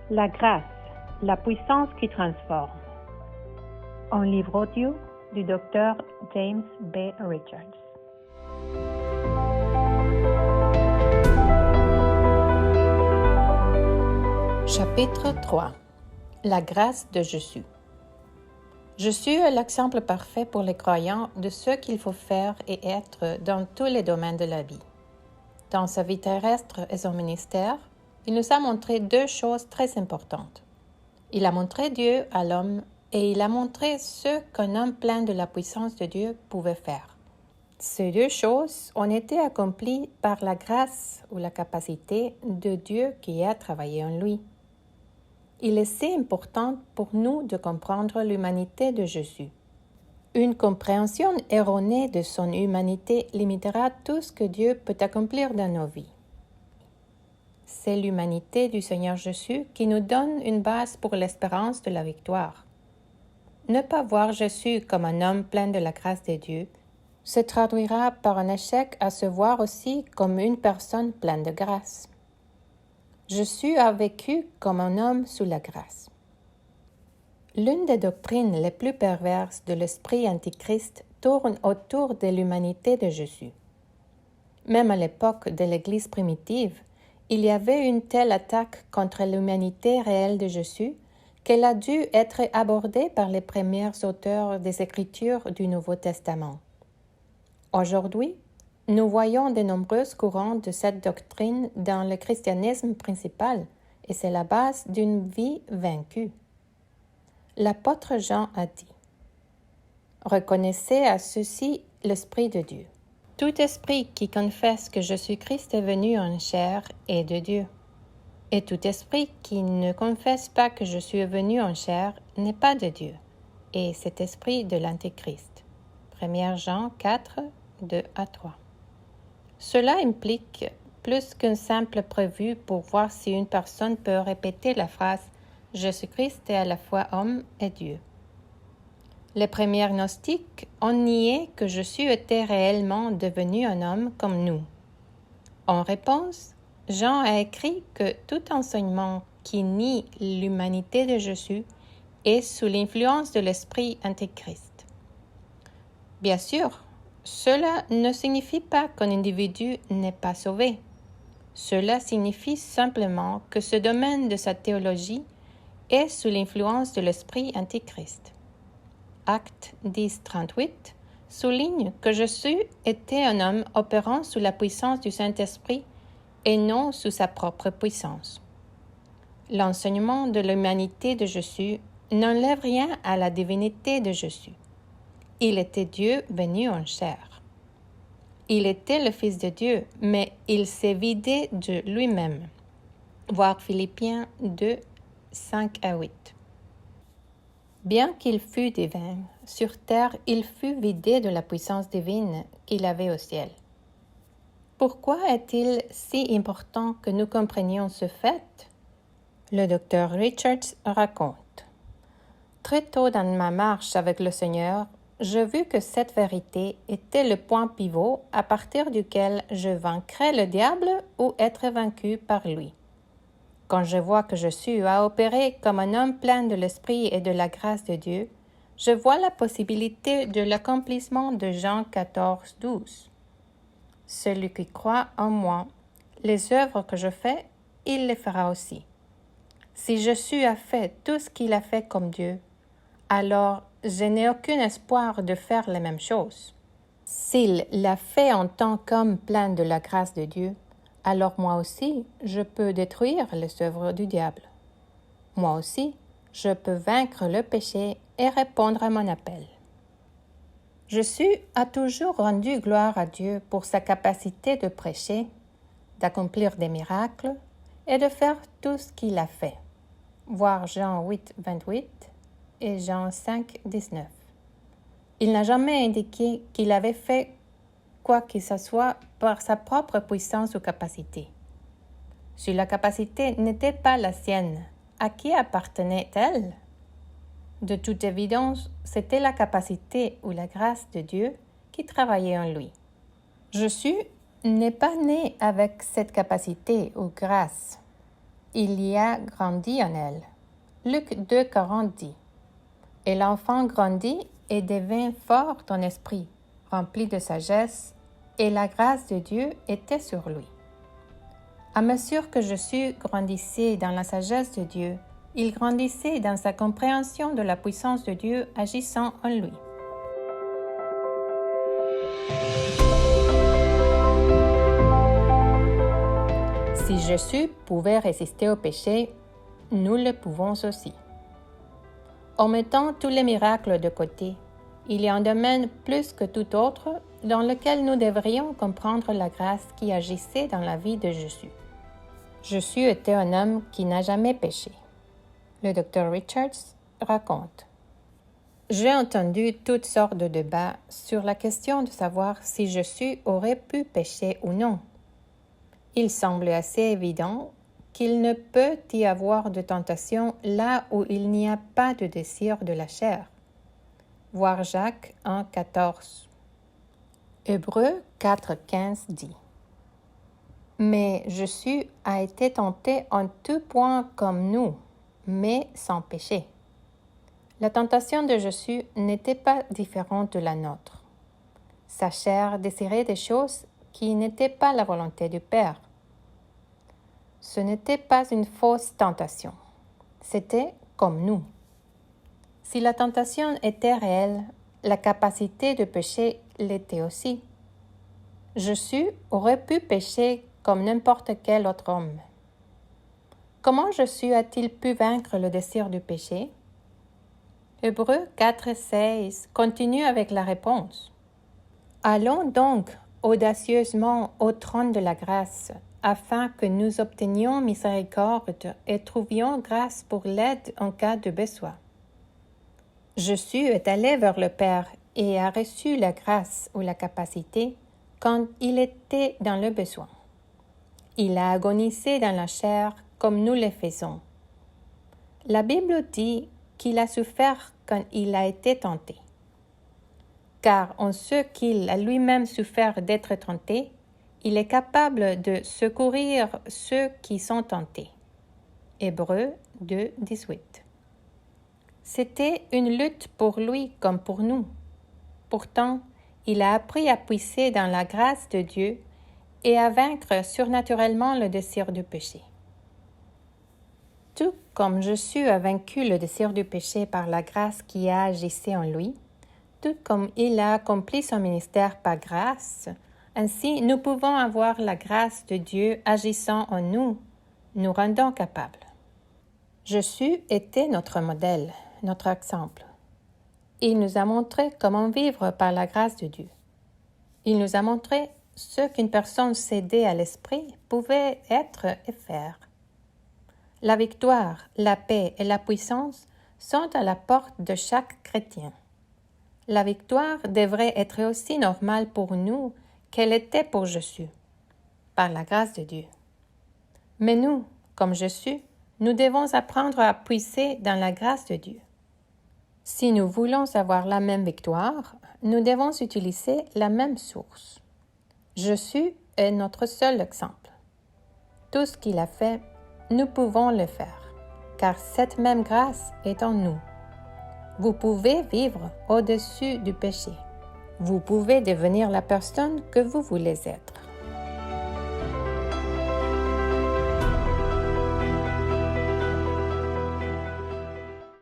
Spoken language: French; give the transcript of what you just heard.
La grâce, la puissance qui transforme. Un livre audio du Dr. James B. Richards. Chapitre 3. La grâce de Jésus. Jésus est l'exemple parfait pour les croyants de ce qu'il faut faire et être dans tous les domaines de la vie. Dans sa vie terrestre et son ministère, il nous a montré deux choses très importantes. Il a montré Dieu à l'homme et il a montré ce qu'un homme plein de la puissance de Dieu pouvait faire. Ces deux choses ont été accomplies par la grâce ou la capacité de Dieu qui a travaillé en lui. Il est si important pour nous de comprendre l'humanité de Jésus. Une compréhension erronée de son humanité limitera tout ce que Dieu peut accomplir dans nos vies. C'est l'humanité du Seigneur Jésus qui nous donne une base pour l'espérance de la victoire. Ne pas voir Jésus comme un homme plein de la grâce de Dieu se traduira par un échec à se voir aussi comme une personne pleine de grâce. Jésus a vécu comme un homme sous la grâce. L'une des doctrines les plus perverses de l'esprit antichrist tourne autour de l'humanité de Jésus. Même à l'époque de l'Église primitive, il y avait une telle attaque contre l'humanité réelle de Jésus qu'elle a dû être abordée par les premiers auteurs des Écritures du Nouveau Testament. Aujourd'hui, nous voyons de nombreux courants de cette doctrine dans le christianisme principal et c'est la base d'une vie vaincue. L'apôtre Jean a dit « Reconnaissez à ceci l'Esprit de Dieu. Tout esprit qui confesse que Jésus-Christ est venu en chair est de Dieu. Et tout esprit qui ne confesse pas que je suis venu en chair n'est pas de Dieu. Et cet esprit de l'Antéchrist. » 1 Jean 4, 2 à 3. Cela implique plus qu'une simple prévue pour voir si une personne peut répéter la phrase « Jésus-Christ est à la fois homme et Dieu ». Les premiers gnostiques ont nié que Jésus était réellement devenu un homme comme nous. En réponse, Jean a écrit que tout enseignement qui nie l'humanité de Jésus est sous l'influence de l'esprit antéchrist. Bien sûr, cela ne signifie pas qu'un individu n'est pas sauvé. Cela signifie simplement que ce domaine de sa théologie est sous l'influence de l'esprit antéchrist. Acte 10, 38 souligne que Jésus était un homme opérant sous la puissance du Saint-Esprit et non sous sa propre puissance. L'enseignement de l'humanité de Jésus n'enlève rien à la divinité de Jésus. Il était Dieu venu en chair. Il était le Fils de Dieu, mais il s'est vidé de lui-même. Voir Philippiens 2, 5 à 8. Bien qu'il fût divin, sur terre il fut vidé de la puissance divine qu'il avait au ciel. Pourquoi est-il si important que nous comprenions ce fait? Le Dr. Richards raconte. Très tôt dans ma marche avec le Seigneur, j'ai vu que cette vérité était le point pivot à partir duquel je vaincrais le diable ou être vaincu par lui. Quand je vois que Jésus a opéré comme un homme plein de l'Esprit et de la grâce de Dieu, je vois la possibilité de l'accomplissement de Jean 14, 12. Celui qui croit en moi, les œuvres que je fais, il les fera aussi. Si Jésus a fait tout ce qu'il a fait comme Dieu, alors je n'ai aucun espoir de faire les mêmes choses. S'il l'a fait en tant qu'homme plein de la grâce de Dieu, alors moi aussi, je peux détruire les œuvres du diable. Moi aussi, je peux vaincre le péché et répondre à mon appel. Jésus a toujours rendu gloire à Dieu pour sa capacité de prêcher, d'accomplir des miracles et de faire tout ce qu'il a fait. Voir Jean 8, 28 et Jean 5, 19. Il n'a jamais indiqué qu'il avait fait quoi que ce soit par sa propre puissance ou capacité. Si la capacité n'était pas la sienne, à qui appartenait-elle? De toute évidence, c'était la capacité ou la grâce de Dieu qui travaillait en lui. Jésus n'est pas né avec cette capacité ou grâce. il y a grandi en elle. Luc 2,40 dit: Et l'enfant grandit et devint fort en esprit, rempli de sagesse, et la grâce de Dieu était sur lui. À mesure que Jésus grandissait dans la sagesse de Dieu, il grandissait dans sa compréhension de la puissance de Dieu agissant en lui. Si Jésus pouvait résister au péché, nous le pouvons aussi. En mettant tous les miracles de côté, il y a un domaine plus que tout autre dans lequel nous devrions comprendre la grâce qui agissait dans la vie de Jésus. Jésus était un homme qui n'a jamais péché. Le docteur Richards raconte: J'ai entendu toutes sortes de débats sur la question de savoir si Jésus aurait pu pécher ou non. Il semble assez évident qu'il ne peut y avoir de tentation là où il n'y a pas de désir de la chair. Voir Jacques 1,14. Hébreux 4,15 dit: Mais Jésus a été tenté en tout point comme nous, mais sans péché. La tentation de Jésus n'était pas différente de la nôtre. Sa chair désirait des choses qui n'étaient pas la volonté du Père. Ce n'était pas une fausse tentation. C'était comme nous. Si la tentation était réelle, la capacité de pécher l'était aussi. Jésus aurait pu pécher comme n'importe quel autre homme. Comment Jésus a-t-il pu vaincre le désir du péché? Hébreux 4,16 continue avec la réponse. Allons donc audacieusement au trône de la grâce, afin que nous obtenions miséricorde et trouvions grâce pour l'aide en cas de besoin. Jésus est allé vers le Père et a reçu la grâce ou la capacité quand il était dans le besoin. Il a agonisé dans la chair comme nous le faisons. La Bible dit qu'il a souffert quand il a été tenté. Car en ce qu'il a lui-même souffert d'être tenté, il est capable de secourir ceux qui sont tentés. Hébreux 2,18. C'était une lutte pour lui comme pour nous. Pourtant, il a appris à puiser dans la grâce de Dieu et à vaincre surnaturellement le désir du péché. Tout comme Jésus a vaincu le désir du péché par la grâce qui a agissé en lui, tout comme il a accompli son ministère par grâce, ainsi nous pouvons avoir la grâce de Dieu agissant en nous, nous rendant capables. Jésus était notre modèle, notre exemple. Il nous a montré comment vivre par la grâce de Dieu. Il nous a montré ce qu'une personne cédée à l'esprit pouvait être et faire. La victoire, la paix et la puissance sont à la porte de chaque chrétien. La victoire devrait être aussi normale pour nous qu'elle était pour Jésus, par la grâce de Dieu. Mais nous, comme Jésus, nous devons apprendre à puiser dans la grâce de Dieu. Si nous voulons avoir la même victoire, nous devons utiliser la même source. Jésus est notre seul exemple. Tout ce qu'il a fait, nous pouvons le faire, car cette même grâce est en nous. Vous pouvez vivre au-dessus du péché. Vous pouvez devenir la personne que vous voulez être.